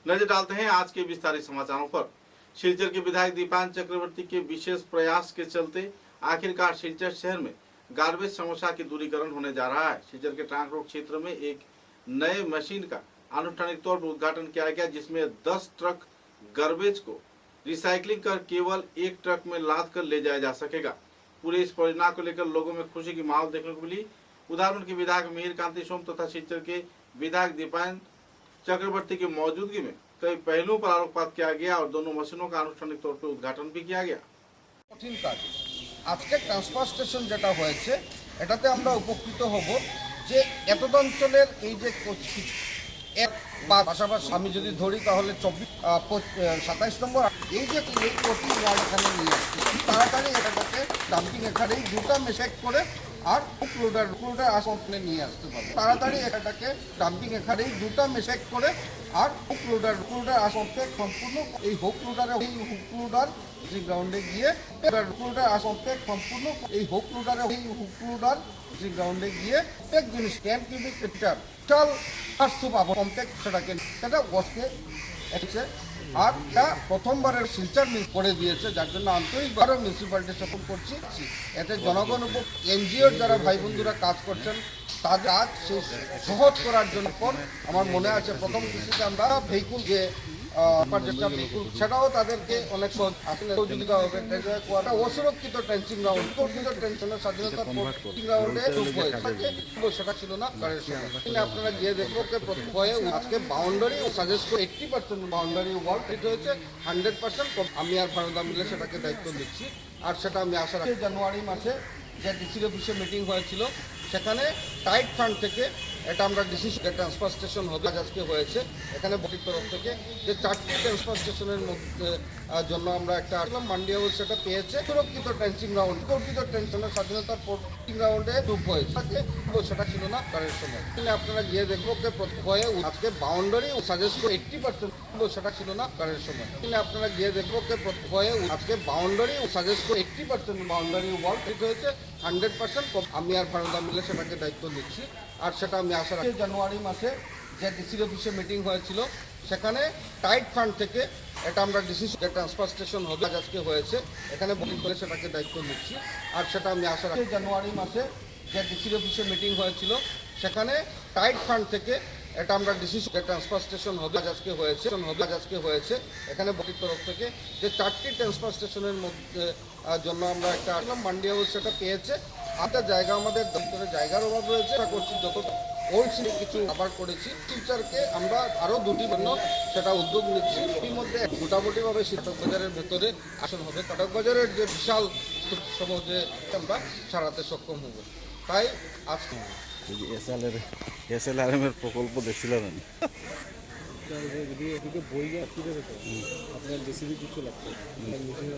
नजर डालते हैं आज के विस्तारित समाचारों पर। सिलचर के विधायक दीपान चक्रवर्ती के विशेष प्रयास के चलते आखिरकार सिलचर शहर में गार्बेज समस्या की दूरीकरण होने जा रहा है। सिलचर के ट्रांक रोड क्षेत्र में एक नए मशीन का आनुष्ठानिक तौर पर उद्घाटन किया गया, जिसमें 10 ट्रक गार्बेज को रिसाइकलिंग कर केवल एक ट्रक में लाद कर ले जाया जा सकेगा। पूरे इस परियोजना को लेकर लोगों में खुशी की माहौल देखने को मिली। उदाहरण के विधायक मिहिर कांति सोम तथा सिलचर के विधायक दीपान चक्रवर्ती की मौजूदगी में कई पहलुओं पर आलोकपात किया गया और दोनों मशीनों का आनुष्ठानिक तौर पर उद्घाटन भी किया गया। কঠিন কাজ আজকে ট্রান্সফার স্টেশন যেটা হয়েছে এটাতে আমরা উপকৃত হব যে এতদ অঞ্চলের এই যে এক বা পাশাপাশি আমি যদি ধরি তাহলে 27 নম্বর এই যে কোটি ওয়ার্ড এখানে নিয়ে আসছি তাড়াতাড়ি এটাকে ডাম্পিং এখানেই দুটা মেশেক করে আর লোডার আসলে নিয়ে আসতে পারবো। তাড়াতাড়ি এটাকে ডাম্পিং এখানেই দুটা মেশেক করে আর লোডার আসলে সম্পূর্ণ এই হুক লোডার যে গ্রাউন্ডে গিয়ে আসলে সম্পূর্ণ এই হুক লোডার যে গ্রাউন্ডে গিয়ে এক জিনিস 10 কিউবিক মিটার টোটাল পাঁচশো পাবো কমপ্লেক্স সেটাকে সেটা বসকে এসেছে। আর এটা প্রথমবারের শিলচর মিস করে দিয়েছে, যার জন্য আন্তরিকভাবে মিউনিসিপ্যালিটি সাপোর্ট করছি। এতে জনগণ উপর এনজিওর যারা ভাই বন্ধুরা কাজ করছেন তাদের কাজ সহজ করার জন্য আমার মনে আছে প্রথম কৃষিতে আমরা ভেহিকুল যে যেটা ভেহিকুল সেটাও তাদেরকে অনেক সহযোগিতা হবে। অসুরক্ষিত ট্রেঞ্চিং গ্রাউন্ড ট্রেনশনের স্বাধীনতার গ্রাউন্ডে সেটা ছিল না গাড়ির সময়। আপনারা গিয়ে দেখবো আজকে বাউন্ডারি সাজেস্ট করে 80% বাউন্ডারি ওয়াল এটা হয়েছে 100%। আমি আর ভারত মিলে সেটাকে দায়িত্ব দিচ্ছি আর সেটা আমি আশা রাখি। জানুয়ারি মাসে যে ডিসি অফিসে মিটিং হয়েছিল সেখানে টাইট ফান্ড থেকে এটা আমরা ডিসিশন ট্রান্সফার স্টেশন হবে আজকে হয়েছে। এখানে বডির তরফ থেকে যে 4টি ট্রান্সফার স্টেশনের মধ্যে জন্য আমরা একটা মান্ডি হাউস সেটা পেয়েছে। সুরক্ষিত ট্রেঞ্চিং গ্রাউন্ড সুরক্ষিত ট্রেনশনের স্বাধীনতার গ্রাউন্ডে ডুব হয়েছে, সেটা ছিল না গাড়ির সময়। আপনারা গিয়ে দেখবো আজকে বাউন্ডারি সাজেস্ট করে 80% সেটা ছিল না গাড়ির সময়। আপনারা গিয়ে দেখবো আজকে বাউন্ডারি সাজেস্ট করে 80% বাউন্ডারি ওয়াল এটা হয়েছে 100%। আমি আর ভারত মিলে সেটাকে দায়িত্ব দিচ্ছি আর সেটা আমি আশা রাখি। জানুয়ারি মাসে যে ডিসি অফিসে মিটিং হয়েছিল সেখানে টাইট ফান্ড থেকে এটা আমরা ডিসিশন ট্রান্সফার স্টেশন হবে আজকে হয়েছে। এখানে বুকিং করে সেটাকে দায়িত্ব দিচ্ছি আর সেটা আমি আশা রাখি। জানুয়ারি মাসে যে ডিসি অফিসে মিটিং হয়েছিল সেখানে টাইট ফান্ড থেকে এটা আমরা ডিসিশন ট্রান্সফার স্টেশন হবে আজকে হয়েছে। এখানে বুকিং তরফ থেকে যে 4টি ট্রান্সফার স্টেশনের মধ্যে জন্য আমরা একটা মান্ডি হাউস সেটা পেয়েছে। একটা জায়গা আমাদের ভিতরে জায়গার অভাব রয়েছে করছি যত ওল্ড সিটি কিছু আবার করেছি। শিলচরকে আমরা আরও 2টি জন্য সেটা উদ্যোগ নিচ্ছি। এর মধ্যে মোটামুটিভাবে কাটক বাজারের ভেতরে আসন হবে। কাটক বাজারের যে বিশাল সমাজে আমরা সারাতে সক্ষম হব। তাই আজকে এসএলআরএম এর প্রকল্প দেখছিলেন আপনার বেসিবি কিছু লাগতো মেশিন